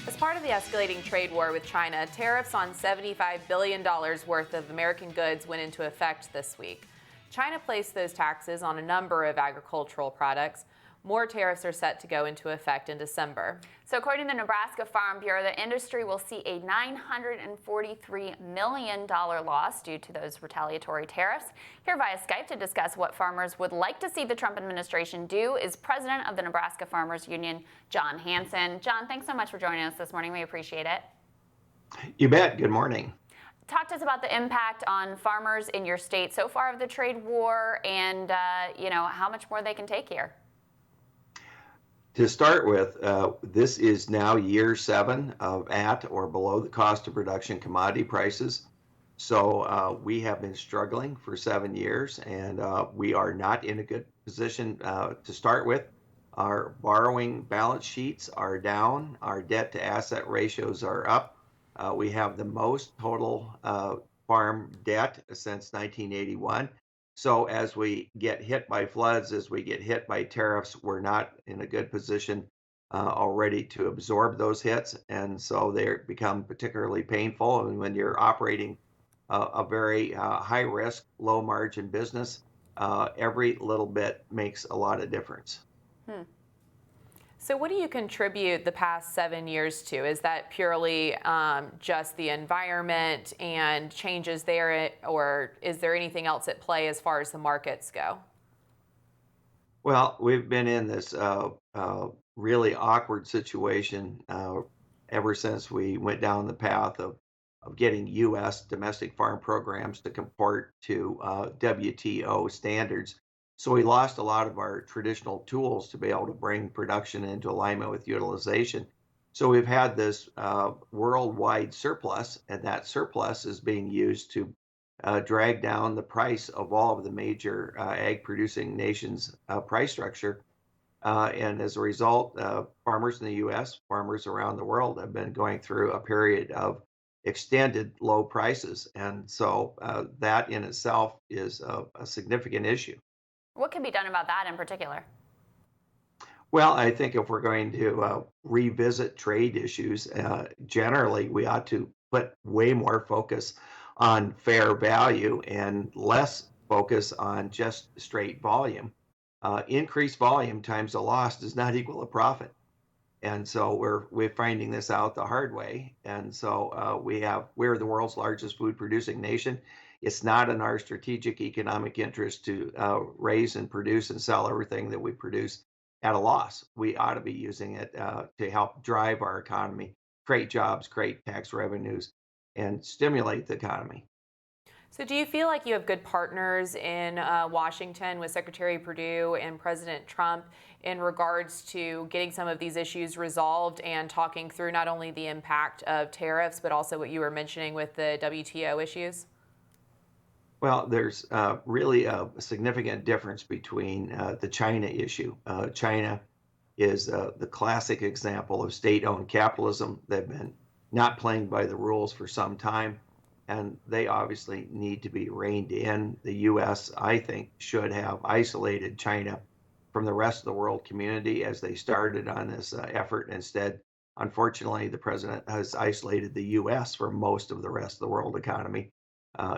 As part of the escalating trade war with China, tariffs on $75 billion worth of American goods went into effect this week. China placed those taxes on a number of agricultural products. More tariffs are set to go into effect in December. So according to the Nebraska Farm Bureau, the industry will see a $943 million loss due to those retaliatory tariffs. Here via Skype to discuss what farmers would like to see the Trump administration do is President of the Nebraska Farmers Union, John Hansen. John, thanks so much for joining us this morning. We appreciate it. You bet. Good morning. Talk to us about the impact on farmers in your state so far of the trade war and, how much more they can take here. To start with, this is now year 7 of at or below the cost of production commodity prices. So we have been struggling for 7 years, and we are not in a good position to start with. Our borrowing balance sheets are down. Our debt to asset ratios are up. We have the most total farm debt since 1981. So as we get hit by floods, as we get hit by tariffs, we're not in a good position already to absorb those hits. And so they become particularly painful. And when you're operating a very high risk, low margin business, every little bit makes a lot of difference. So what do you contribute the past 7 years to? Is that purely just the environment and changes there, or is there anything else at play as far as the markets go? Well, we've been in this really awkward situation ever since we went down the path of getting U.S. domestic farm programs to comport to WTO standards. So we lost a lot of our traditional tools to be able to bring production into alignment with utilization. So we've had this worldwide surplus, and that surplus is being used to drag down the price of all of the major ag producing nations' price structure. And as a result, farmers in the U.S., farmers around the world have been going through a period of extended low prices. And so that in itself is a significant issue. What can be done about that in particular? Well, I think if we're going to revisit trade issues, generally we ought to put way more focus on fair value and less focus on just straight volume. Increased volume times a loss does not equal a profit. And so we're finding this out the hard way. And so we're the world's largest food producing nation. It's not in our strategic economic interest to raise and produce and sell everything that we produce at a loss. We ought to be using it to help drive our economy, create jobs, create tax revenues, and stimulate the economy. So do you feel like you have good partners in Washington with Secretary Perdue and President Trump in regards to getting some of these issues resolved and talking through not only the impact of tariffs, but also what you were mentioning with the WTO issues? Well, there's really a significant difference between the China issue. China is the classic example of state-owned capitalism. They've been not playing by the rules for some time, and they obviously need to be reined in. The U.S., I think, should have isolated China from the rest of the world community as they started on this effort. Instead, unfortunately, the president has isolated the U.S. from most of the rest of the world economy.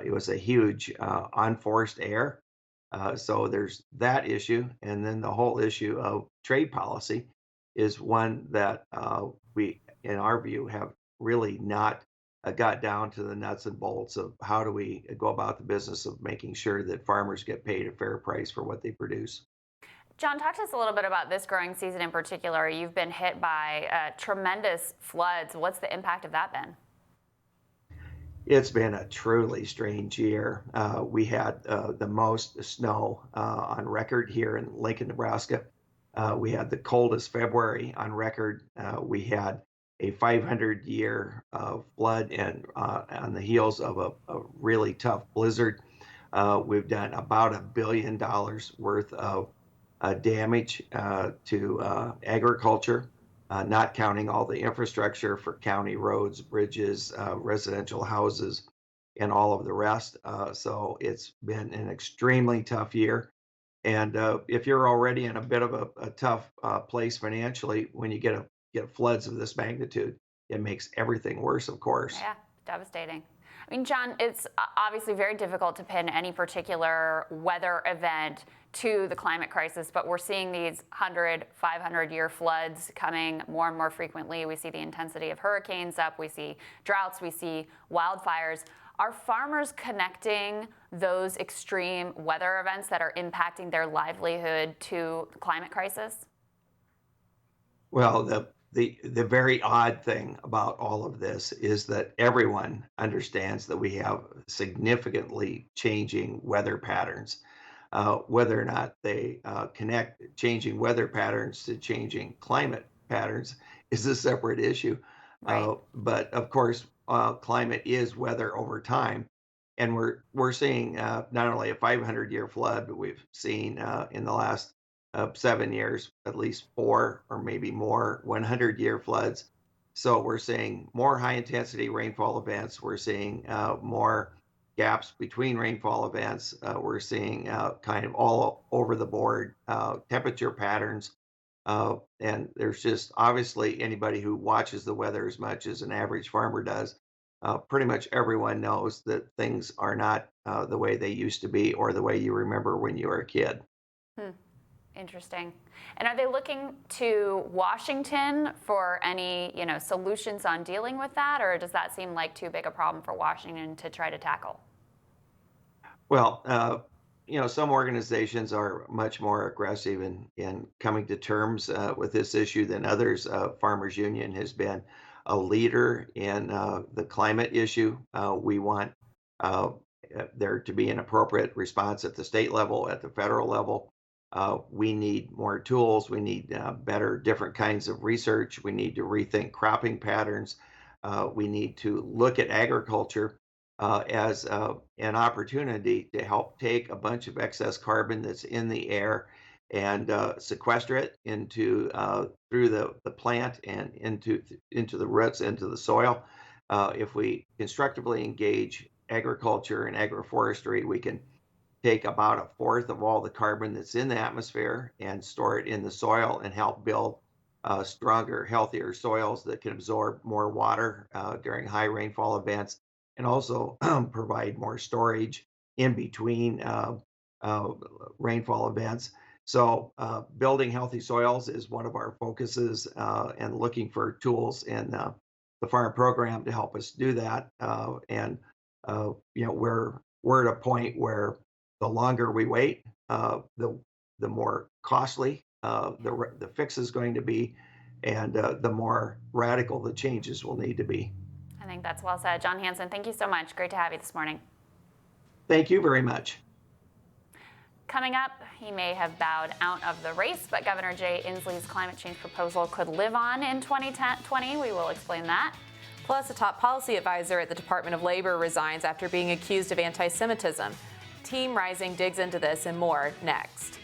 It was a huge unforced error. So there's that issue. And then the whole issue of trade policy is one that we, in our view, have really not got down to the nuts and bolts of how do we go about the business of making sure that farmers get paid a fair price for what they produce. John, talk to us a little bit about this growing season in particular. You've been hit by tremendous floods. What's the impact of that been? It's been a truly strange year. We had the most snow on record here in Lincoln, Nebraska. We had the coldest February on record. We had a 500-year flood and on the heels of a really tough blizzard. We've done about $1 billion worth of damage to agriculture. Not counting all the infrastructure for county roads, bridges, residential houses, and all of the rest. So it's been an extremely tough year. And if you're already in a bit of a tough place financially, when you get floods of this magnitude, it makes everything worse, of course. Yeah, devastating. I mean, John, it's obviously very difficult to pin any particular weather event to the climate crisis, but we're seeing these 100, 500-year floods coming more and more frequently. We see the intensity of hurricanes up, we see droughts, we see wildfires. Are farmers connecting those extreme weather events that are impacting their livelihood to the climate crisis? Well, the very odd thing about all of this is that everyone understands that we have significantly changing weather patterns. Whether or not they connect changing weather patterns to changing climate patterns is a separate issue. Right. But of course, climate is weather over time, and we're seeing not only a 500-year flood, but we've seen in the last 7 years at least four or maybe more 100-year floods. So we're seeing more high-intensity rainfall events. We're seeing more gaps between rainfall events. We're seeing kind of all over the board temperature patterns. And there's just obviously anybody who watches the weather as much as an average farmer does. Pretty much everyone knows that things are not the way they used to be or the way you remember when you were a kid. Hmm. Interesting. And are they looking to Washington for any, solutions on dealing with that, or does that seem like too big a problem for Washington to try to tackle? Well, some organizations are much more aggressive in coming to terms with this issue than others. Farmers Union has been a leader in the climate issue. We want uh, there to be an appropriate response at the state level, at the federal level. We need more tools. We need better, different kinds of research. We need to rethink cropping patterns. We need to look at agriculture as an opportunity to help take a bunch of excess carbon that's in the air and sequester it into through the plant and into the roots, into the soil. If we constructively engage agriculture and agroforestry, we can take about a fourth of all the carbon that's in the atmosphere and store it in the soil and help build stronger, healthier soils that can absorb more water during high rainfall events and also provide more storage in between uh, rainfall events. So, building healthy soils is one of our focuses and looking for tools in the farm program to help us do that. We're at a point where the longer we wait, the more costly the fix is going to be, and the more radical the changes will need to be. I think that's well said. John Hansen, thank you so much. Great to have you this morning. Thank you very much. Coming up, he may have bowed out of the race, but Governor Jay Inslee's climate change proposal could live on in 2020. We will explain that. Plus, a top policy advisor at the Department of Labor resigns after being accused of anti-Semitism. Team Rising digs into this and more next.